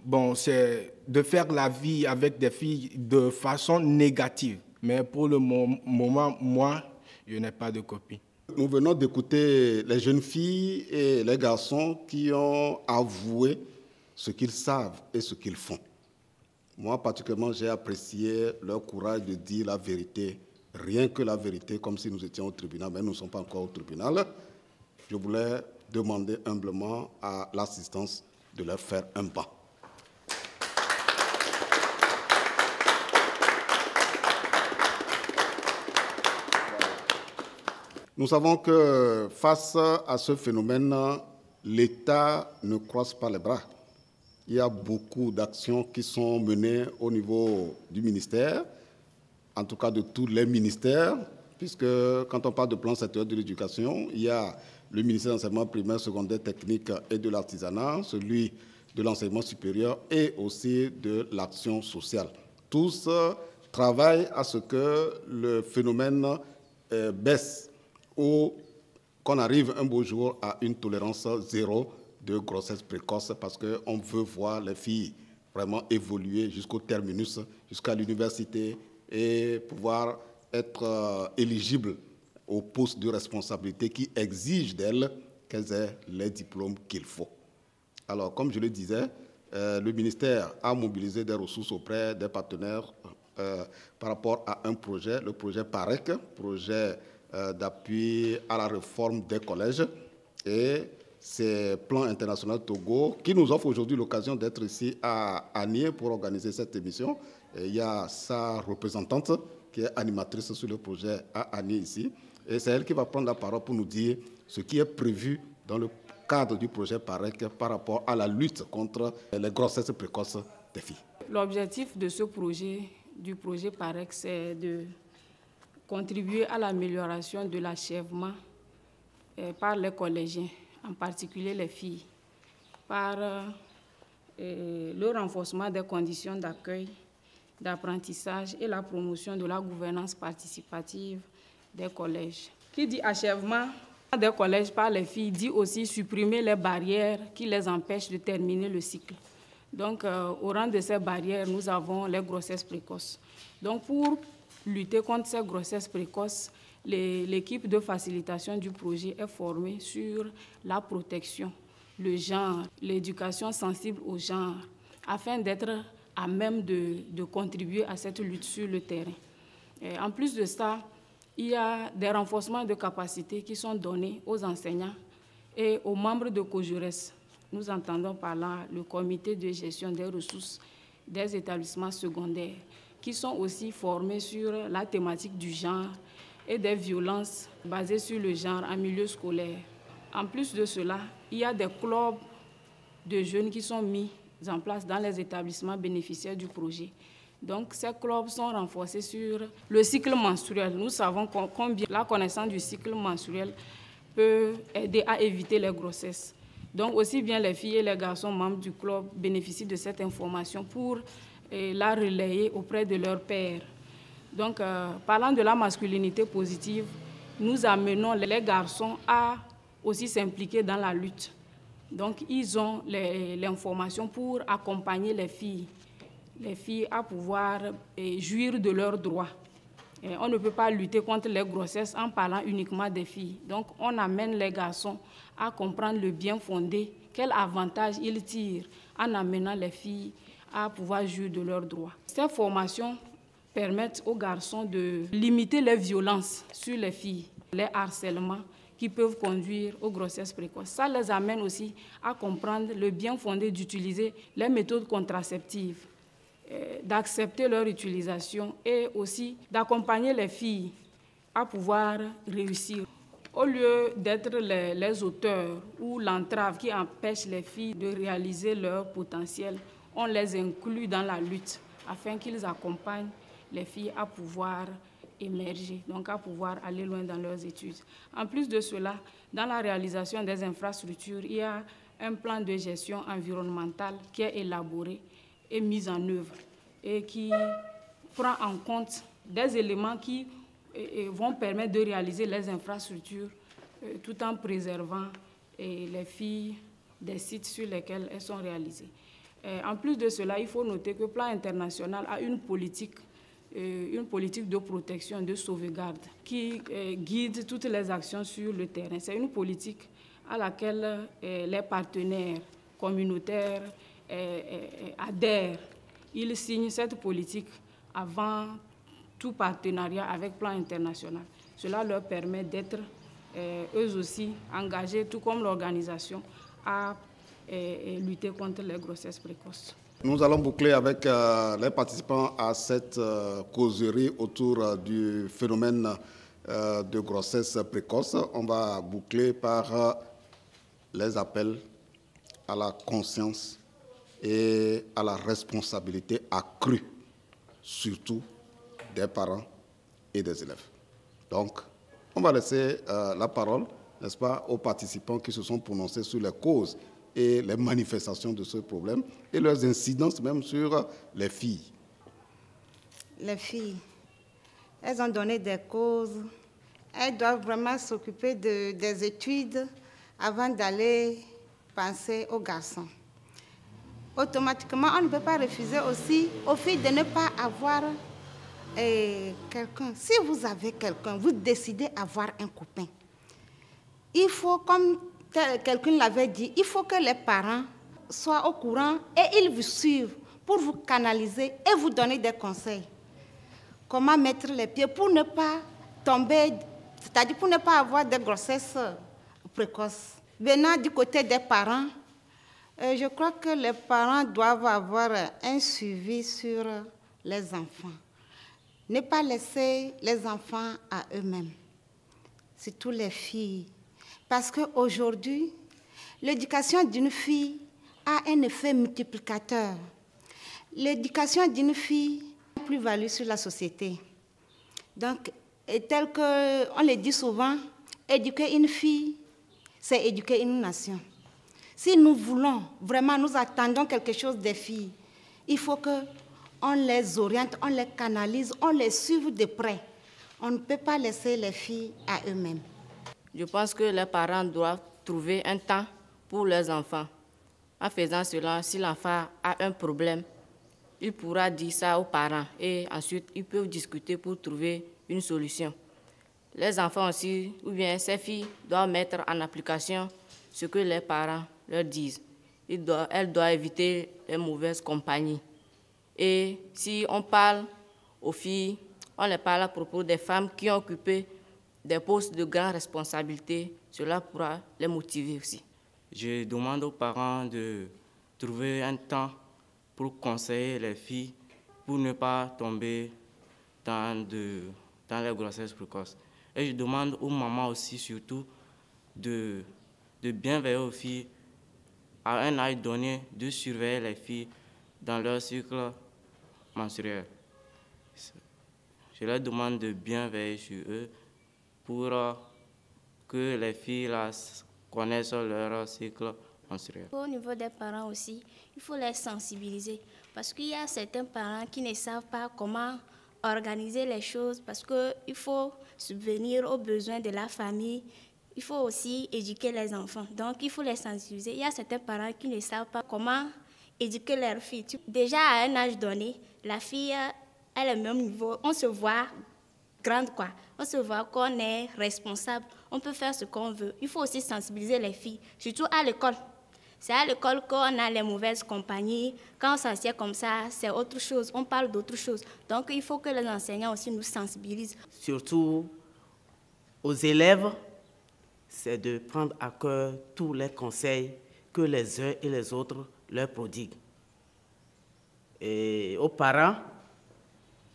bon, c'est de faire la vie avec des filles de façon négative. Mais pour le moment, moi, je n'ai pas de copine. Nous venons d'écouter les jeunes filles et les garçons qui ont avoué ce qu'ils savent et ce qu'ils font. Moi, particulièrement, j'ai apprécié leur courage de dire la vérité, rien que la vérité, comme si nous étions au tribunal, mais nous ne sommes pas encore au tribunal. Je voulais demander humblement à l'assistance de leur faire un banc. Nous savons que face à ce phénomène, l'État ne croise pas les bras. Il y a beaucoup d'actions qui sont menées au niveau du ministère, en tout cas de tous les ministères, puisque quand on parle de plan sectoriel de l'éducation, il y a le ministère de l'enseignement primaire, secondaire, technique et de l'artisanat, celui de l'enseignement supérieur et aussi de l'action sociale. Tous travaillent à ce que le phénomène baisse ou qu'on arrive un beau jour à une tolérance zéro de grossesse précoce, parce qu'on veut voir les filles vraiment évoluer jusqu'au terminus, jusqu'à l'université et pouvoir être éligibles aux postes de responsabilité qui exigent d'elles qu'elles aient les diplômes qu'il faut. Alors, comme je le disais, le ministère a mobilisé des ressources auprès des partenaires par rapport à un projet, le projet PAREC, projet d'appui à la réforme des collèges, et c'est Plan International Togo qui nous offre aujourd'hui l'occasion d'être ici à Nié pour organiser cette émission. Et il y a sa représentante qui est animatrice sur le projet à Nié ici, et c'est elle qui va prendre la parole pour nous dire ce qui est prévu dans le cadre du projet PAREC par rapport à la lutte contre les grossesses précoces des filles. L'objectif de ce projet, du projet PAREC, c'est de contribuer à l'amélioration de l'achèvement par les collégiens, en particulier les filles, par le renforcement des conditions d'accueil, d'apprentissage et la promotion de la gouvernance participative des collèges. Qui dit achèvement des collèges par les filles dit aussi supprimer les barrières qui les empêchent de terminer le cycle. Donc, au rang de ces barrières, nous avons les grossesses précoces. Donc, pour lutter contre ces grossesses précoces, l'équipe de facilitation du projet est formée sur la protection, le genre, l'éducation sensible au genre, afin d'être à même de contribuer à cette lutte sur le terrain. Et en plus de ça, il y a des renforcements de capacités qui sont donnés aux enseignants et aux membres de COJURES. Nous entendons par là le comité de gestion des ressources des établissements secondaires, qui sont aussi formés sur la thématique du genre et des violences basées sur le genre en milieu scolaire. En plus de cela, il y a des clubs de jeunes qui sont mis en place dans les établissements bénéficiaires du projet. Donc, ces clubs sont renforcés sur le cycle menstruel. Nous savons combien la connaissance du cycle menstruel peut aider à éviter les grossesses. Donc, aussi bien les filles et les garçons membres du club bénéficient de cette information pour la relayer auprès de leurs pairs. Donc, parlant de la masculinité positive, nous amenons les garçons à aussi s'impliquer dans la lutte Donc, ils ont l'information pour accompagner les filles à pouvoir jouir de leurs droits. Et on ne peut pas lutter contre les grossesses en parlant uniquement des filles. Donc, on amène les garçons à comprendre le bien fondé, quel avantage ils tirent en amenant les filles à pouvoir jouir de leurs droits. Ces formations permettent aux garçons de limiter les violences sur les filles, les harcèlements qui peuvent conduire aux grossesses précoces. Ça les amène aussi à comprendre le bien fondé d'utiliser les méthodes contraceptives, d'accepter leur utilisation et aussi d'accompagner les filles à pouvoir réussir. Au lieu d'être les auteurs ou l'entrave qui empêche les filles de réaliser leur potentiel, on les inclut dans la lutte afin qu'ils accompagnent les filles à pouvoir émerger, donc à pouvoir aller loin dans leurs études. En plus de cela, dans la réalisation des infrastructures, il y a un plan de gestion environnementale qui est élaboré et mis en œuvre et qui prend en compte des éléments qui vont permettre de réaliser les infrastructures tout en préservant les filles des sites sur lesquels elles sont réalisées. En plus de cela, il faut noter que le plan international a une politique de protection, de sauvegarde qui guide toutes les actions sur le terrain. C'est une politique à laquelle les partenaires communautaires adhèrent. Ils signent cette politique avant tout partenariat avec le plan international. Cela leur permet d'être eux aussi engagés, tout comme l'organisation, à lutter contre les grossesses précoces. Nous allons boucler avec les participants à cette causerie autour du phénomène de grossesse précoce. On va boucler par les appels à la conscience et à la responsabilité accrue, surtout des parents et des élèves. Donc, on va laisser la parole, n'est-ce pas, aux participants qui se sont prononcés sur les causes et les manifestations de ce problème et leurs incidences même sur les filles. Les filles, elles ont donné des causes. Elles doivent vraiment s'occuper des études avant d'aller penser aux garçons. Automatiquement, on ne peut pas refuser aussi aux filles de ne pas avoir quelqu'un. Si vous avez quelqu'un, vous décidez d'avoir un copain. Il faut, comme quelqu'un l'avait dit, il faut que les parents soient au courant et ils vous suivent pour vous canaliser et vous donner des conseils. Comment mettre les pieds pour ne pas tomber, c'est-à-dire pour ne pas avoir de grossesse précoce. Venant du côté des parents, je crois que les parents doivent avoir un suivi sur les enfants. Ne pas laisser les enfants à eux-mêmes, surtout les filles. Parce qu'aujourd'hui, l'éducation d'une fille a un effet multiplicateur. L'éducation d'une fille a une plus-value sur la société. Donc, tel qu'on le dit souvent, éduquer une fille, c'est éduquer une nation. Si nous voulons, vraiment, nous attendons quelque chose des filles, il faut qu'on les oriente, on les canalise, on les suive de près. On ne peut pas laisser les filles à eux-mêmes. Je pense que les parents doivent trouver un temps pour leurs enfants. En faisant cela, si l'enfant a un problème, il pourra dire ça aux parents et ensuite ils peuvent discuter pour trouver une solution. Les enfants aussi, ou bien ces filles, doivent mettre en application ce que les parents leur disent. Elles doivent éviter les mauvaises compagnies. Et si on parle aux filles, on les parle à propos des femmes qui ont occupé des postes de grande responsabilité, cela pourra les motiver aussi. Je demande aux parents de trouver un temps pour conseiller les filles pour ne pas tomber dans les grossesses précoces. Et je demande aux mamans aussi surtout de bien veiller aux filles à un âge donné, de surveiller les filles dans leur cycle menstruel. Je leur demande de bien veiller sur eux pour que les filles là, connaissent leur cycle menstruel. Au niveau des parents aussi, il faut les sensibiliser parce qu'il y a certains parents qui ne savent pas comment organiser les choses parce qu'il faut subvenir aux besoins de la famille il faut aussi éduquer les enfants. Donc, il faut les sensibiliser. Il y a certains parents qui ne savent pas comment éduquer leur fille. Déjà, à un âge donné, la fille, elle est au même niveau. On se voit grande, quoi. On se voit qu'on est responsable. On peut faire ce qu'on veut. Il faut aussi sensibiliser les filles, surtout à l'école. C'est à l'école qu'on a les mauvaises compagnies. Quand on s'assied comme ça, c'est autre chose. On parle d'autre chose. Donc, il faut que les enseignants aussi nous sensibilisent. Surtout aux élèves, c'est de prendre à cœur tous les conseils que les uns et les autres leur prodiguent. Et aux parents,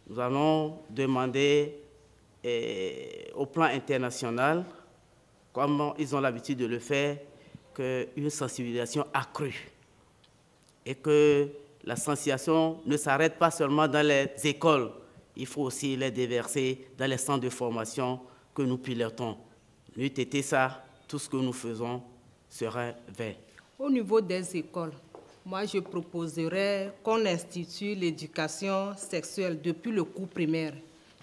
nous allons demander au plan international, comme ils ont l'habitude de le faire, une sensibilisation accrue. Et que la sensibilisation ne s'arrête pas seulement dans les écoles, il faut aussi les déverser dans les centres de formation que nous pilotons. N'eût été ça, tout ce que nous faisons serait vain. Au niveau des écoles, moi je proposerais qu'on institue l'éducation sexuelle depuis le cours primaire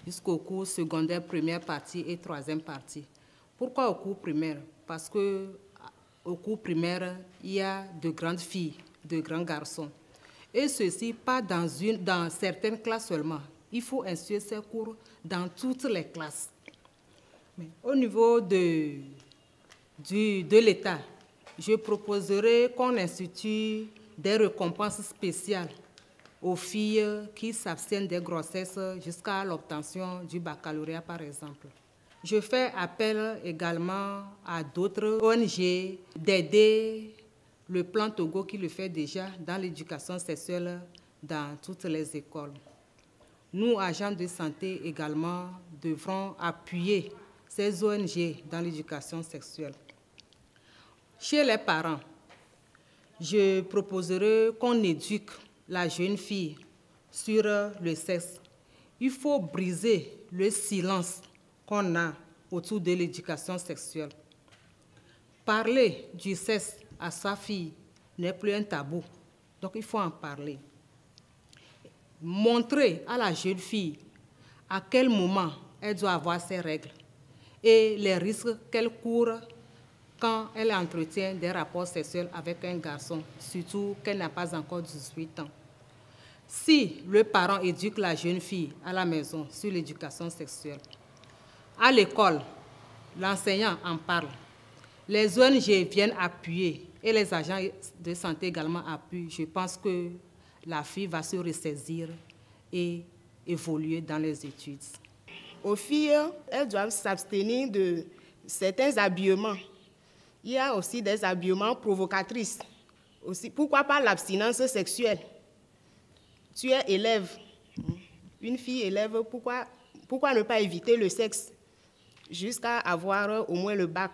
jusqu'au cours secondaire, première partie et troisième partie. Pourquoi au cours primaire? Parce que au cours primaire, il y a de grandes filles, de grands garçons. Et ceci, pas dans certaines classes seulement. Il faut instituer ces cours dans toutes les classes. Mais au niveau de l'État, je proposerais qu'on institue des récompenses spéciales aux filles qui s'abstiennent des grossesses jusqu'à l'obtention du baccalauréat, par exemple. Je fais appel également à d'autres ONG d'aider le plan Togo qui le fait déjà dans l'éducation sexuelle dans toutes les écoles. Nous, agents de santé également, devrons appuyer ces ONG dans l'éducation sexuelle. Chez les parents, je proposerai qu'on éduque la jeune fille sur le sexe. Il faut briser le silence qu'on a autour de l'éducation sexuelle. Parler du sexe à sa fille n'est plus un tabou, donc il faut en parler. Montrer à la jeune fille à quel moment elle doit avoir ses règles et les risques qu'elle court quand elle entretient des rapports sexuels avec un garçon, surtout qu'elle n'a pas encore 18 ans. Si le parent éduque la jeune fille à la maison sur l'éducation sexuelle, à l'école, l'enseignant en parle, les ONG viennent appuyer et les agents de santé également appuient, je pense que la fille va se ressaisir et évoluer dans les études. Aux filles, elles doivent s'abstenir de certains habillements. Il y a aussi des habillements provocatrices. Aussi, pourquoi pas l'abstinence sexuelle? Tu es élève, une fille élève, pourquoi ne pas éviter le sexe jusqu'à avoir au moins le bac?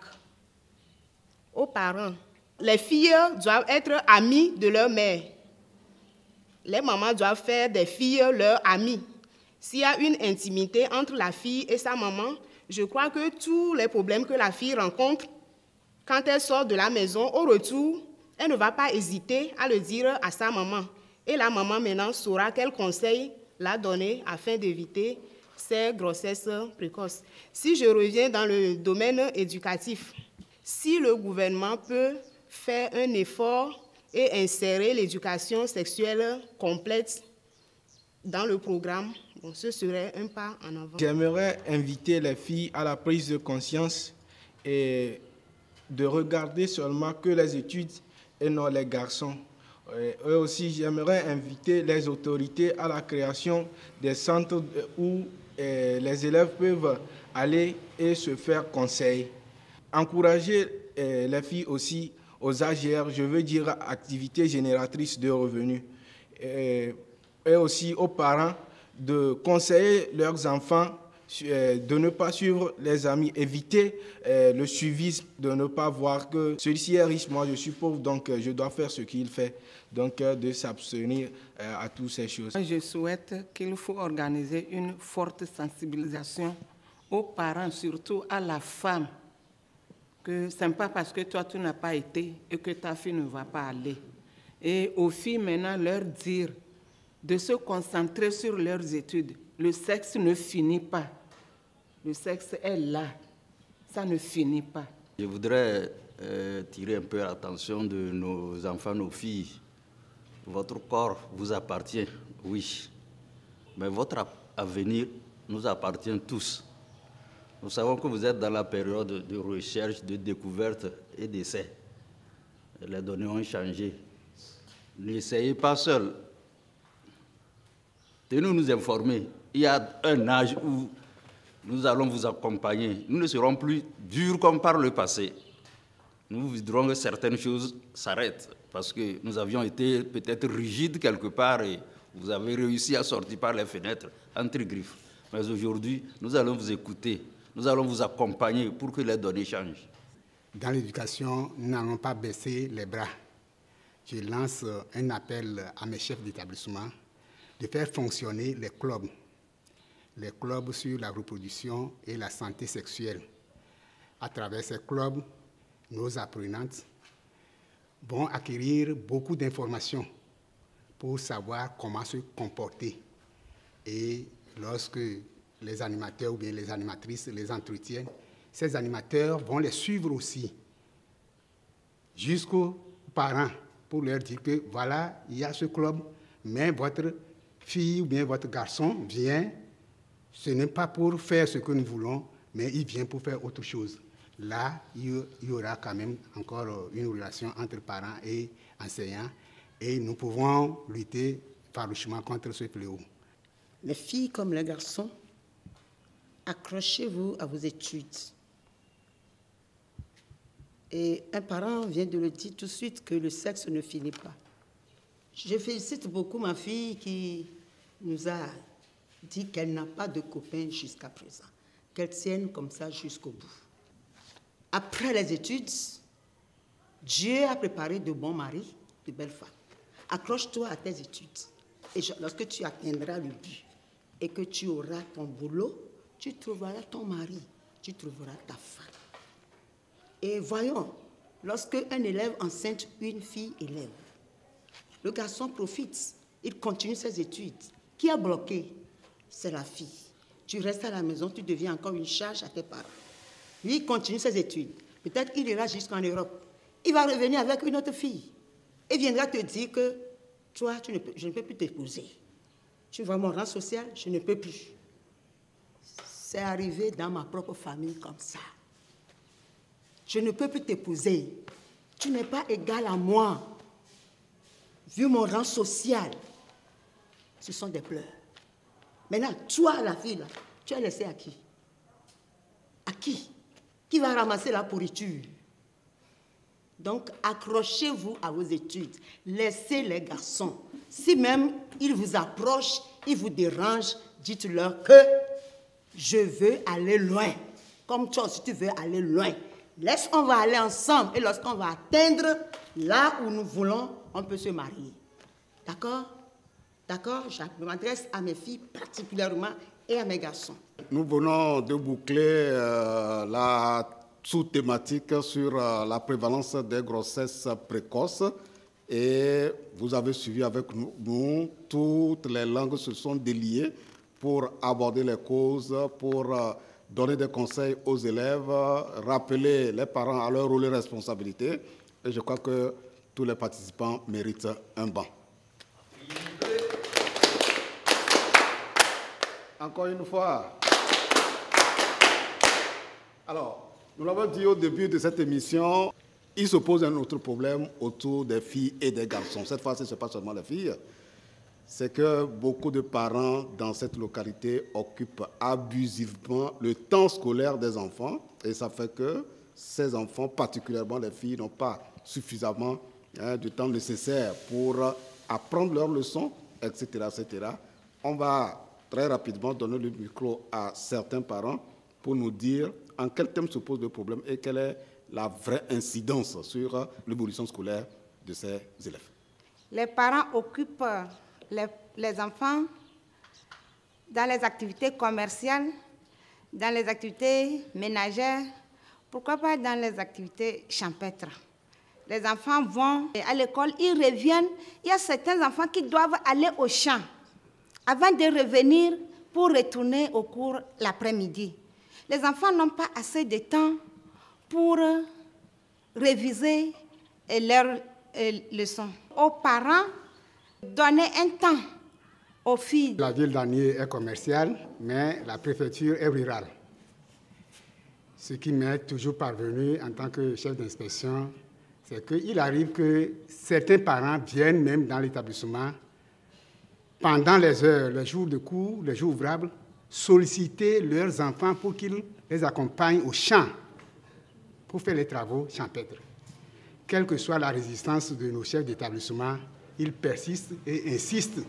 Aux parents, les filles doivent être amies de leur mère. Les mamans doivent faire des filles leurs amies. S'il y a une intimité entre la fille et sa maman, je crois que tous les problèmes que la fille rencontre, quand elle sort de la maison, au retour, elle ne va pas hésiter à le dire à sa maman. Et la maman maintenant saura quel conseil la donner afin d'éviter ces grossesses précoces. Si je reviens dans le domaine éducatif, si le gouvernement peut faire un effort et insérer l'éducation sexuelle complète dans le programme, bon, ce serait un pas en avant. J'aimerais inviter les filles à la prise de conscience et de regarder seulement que les études et non les garçons. Eux aussi, j'aimerais inviter les autorités à la création des centres où les élèves peuvent aller et se faire conseiller. Encourager les filles aussi aux AGR, je veux dire activités génératrices de revenus. Et aussi aux parents de conseiller leurs enfants de ne pas suivre les amis, éviter le suivisme, de ne pas voir que celui-ci est riche, moi je suis pauvre, donc je dois faire ce qu'il fait, donc de s'abstenir à toutes ces choses. Je souhaite qu'il faut organiser une forte sensibilisation aux parents, surtout à la femme, que ce n'est pas parce que toi tu n'as pas été et que ta fille ne va pas aller. Et aux filles maintenant leur dire de se concentrer sur leurs études. Le sexe ne finit pas. Le sexe est là. Ça ne finit pas. Je voudrais tirer un peu l'attention de nos enfants, nos filles. Votre corps vous appartient, oui, mais votre avenir nous appartient tous. Nous savons que vous êtes dans la période de recherche, de découverte et d'essai. Les données ont changé. N'essayez pas seul. Tenez-nous nous informer. Il y a un âge où nous allons vous accompagner. Nous ne serons plus durs comme par le passé. Nous voudrons que certaines choses s'arrêtent parce que nous avions été peut-être rigides quelque part et vous avez réussi à sortir par les fenêtres entre griffes. Mais aujourd'hui, nous allons vous écouter. Nous allons vous accompagner pour que les données changent. Dans l'éducation, nous n'allons pas baisser les bras. Je lance un appel à mes chefs d'établissement de faire fonctionner les clubs sur la reproduction et la santé sexuelle. À travers ces clubs, nos apprenantes vont acquérir beaucoup d'informations pour savoir comment se comporter. Et lorsque les animateurs ou bien les animatrices les entretiennent, ces animateurs vont les suivre aussi jusqu'aux parents pour leur dire que voilà, il y a ce club, mais votre fille ou bien votre garçon vient, ce n'est pas pour faire ce que nous voulons, mais il vient pour faire autre chose. Là, il y aura quand même encore une relation entre parents et enseignants et nous pouvons lutter farouchement contre ce fléau. Les filles comme les garçons, accrochez-vous à vos études. Et un parent vient de le dire tout de suite que le sexe ne finit pas. Je félicite beaucoup ma fille qui nous a dit qu'elle n'a pas de copain jusqu'à présent, qu'elle tienne comme ça jusqu'au bout. Après les études, Dieu a préparé de bons maris, de belles femmes. Accroche-toi à tes études. Et lorsque tu atteindras le but et que tu auras ton boulot, tu trouveras ton mari, tu trouveras ta femme. Et voyons, lorsque un élève enceinte une fille élève, le garçon profite, il continue ses études. Qui a bloqué? C'est la fille. Tu restes à la maison, tu deviens encore une charge à tes parents. Lui, il continue ses études. Peut-être il ira jusqu'en Europe. Il va revenir avec une autre fille. Il viendra te dire que toi, je ne peux plus t'épouser. Tu vois mon rang social, je ne peux plus. C'est arrivé dans ma propre famille comme ça. Je ne peux plus t'épouser. Tu n'es pas égal à moi. Vu mon rang social, ce sont des pleurs. Maintenant, toi, la fille, là, tu as laissé à qui? À qui? Qui va ramasser la pourriture? Donc, accrochez-vous à vos études. Laissez les garçons. Si même ils vous approchent, ils vous dérangent, dites-leur que je veux aller loin. Comme toi, si tu veux aller loin. On va aller ensemble. Et lorsqu'on va atteindre là où nous voulons, on peut se marier. D'accord? D'accord? Je m'adresse à mes filles particulièrement et à mes garçons. Nous venons de boucler la sous-thématique sur la prévalence des grossesses précoces et vous avez suivi avec nous, toutes les langues se sont déliées pour aborder les causes, pour donner des conseils aux élèves, rappeler les parents à leur rôle et responsabilité. Et je crois que tous les participants méritent un banc. Encore une fois. Alors, nous l'avons dit au début de cette émission, il se pose un autre problème autour des filles et des garçons. Cette fois-ci, ce n'est pas seulement les filles. C'est que beaucoup de parents dans cette localité occupent abusivement le temps scolaire des enfants. Et ça fait que ces enfants, particulièrement les filles, n'ont pas suffisamment de temps nécessaire pour apprendre leurs leçons, etc., etc. On va très rapidement donner le micro à certains parents pour nous dire en quel thème se pose le problème et quelle est la vraie incidence sur l'évolution scolaire de ces élèves. Les parents occupent les enfants dans les activités commerciales, dans les activités ménagères, pourquoi pas dans les activités champêtres. Les enfants vont à l'école, ils reviennent. Il y a certains enfants qui doivent aller au champ avant de revenir pour retourner au cours l'après-midi. Les enfants n'ont pas assez de temps pour réviser leurs leçons. Aux parents, donner un temps aux filles. La ville d'Anié est commerciale, mais la préfecture est rurale. Ce qui m'est toujours parvenu en tant que chef d'inspection, c'est qu'il arrive que certains parents viennent même dans l'établissement pendant les heures, les jours de cours, les jours ouvrables, solliciter leurs enfants pour qu'ils les accompagnent au champ pour faire les travaux champêtres. Quelle que soit la résistance de nos chefs d'établissement, ils persistent et insistent.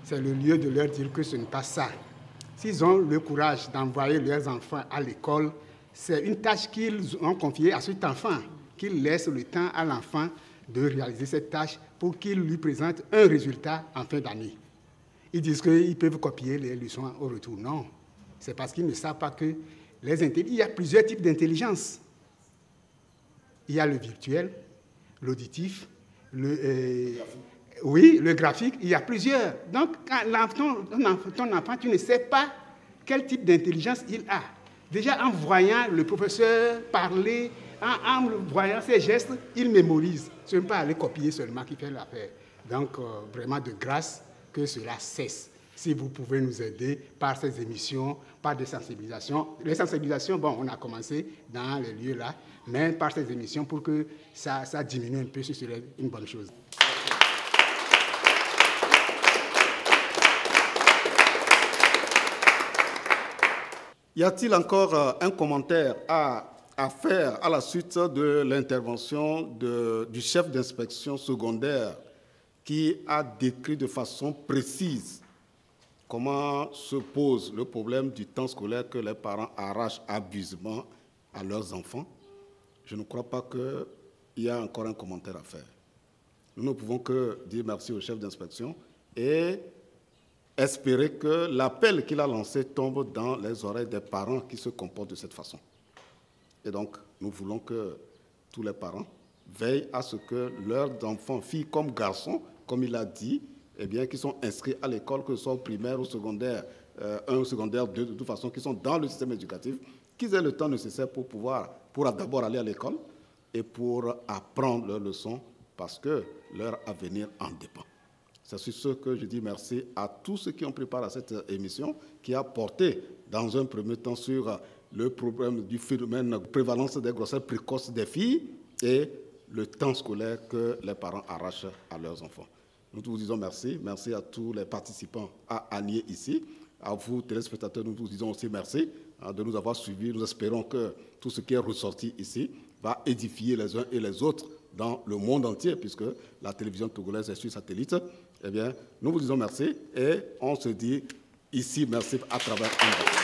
C'est le lieu de leur dire que ce n'est pas ça. S'ils ont le courage d'envoyer leurs enfants à l'école, c'est une tâche qu'ils ont confiée à cet enfant, qu'ils laissent le temps à l'enfant de réaliser cette tâche pour qu'il lui présente un résultat en fin d'année. Ils disent qu'ils peuvent copier les leçons au retour. Non, c'est parce qu'ils ne savent pas que il y a plusieurs types d'intelligence. Il y a le virtuel, l'auditif, le graphique, il y a plusieurs. Donc, quand ton enfant, tu ne sais pas quel type d'intelligence il a. Déjà, en voyant le professeur parler, en voyant ses gestes, il mémorise. Ce n'est pas aller copier seulement qui fait l'affaire. Donc, vraiment de grâce que cela cesse. Si vous pouvez nous aider par ces émissions, par des sensibilisations. Les sensibilisations, bon, on a commencé dans les lieux là, mais par ces émissions pour que ça diminue un peu, ce serait une bonne chose. Y a-t-il encore un commentaire à faire à la suite de l'intervention du chef d'inspection secondaire qui a décrit de façon précise comment se pose le problème du temps scolaire que les parents arrachent abusivement à leurs enfants? Je ne crois pas qu'il y a encore un commentaire à faire. Nous ne pouvons que dire merci au chef d'inspection et espérer que l'appel qu'il a lancé tombe dans les oreilles des parents qui se comportent de cette façon. Et donc, nous voulons que tous les parents veillent à ce que leurs enfants, filles comme garçons, comme il a dit, eh bien, qui sont inscrits à l'école, que ce soit au primaire ou secondaire, 1 ou secondaire 2, de toute façon, qui sont dans le système éducatif, qu'ils aient le temps nécessaire pour d'abord aller à l'école et pour apprendre leurs leçons, parce que leur avenir en dépend. C'est sur ce que je dis merci à tous ceux qui ont pris part à cette émission, qui a porté dans un premier temps sur le problème du phénomène de prévalence des grossesses précoces des filles et le temps scolaire que les parents arrachent à leurs enfants. Nous vous disons merci. Merci à tous les participants à Anié ici. À vous, téléspectateurs, nous vous disons aussi merci de nous avoir suivis. Nous espérons que tout ce qui est ressorti ici va édifier les uns et les autres dans le monde entier, puisque la télévision togolaise est sur satellite. Eh bien, nous vous disons merci et on se dit ici merci à travers un.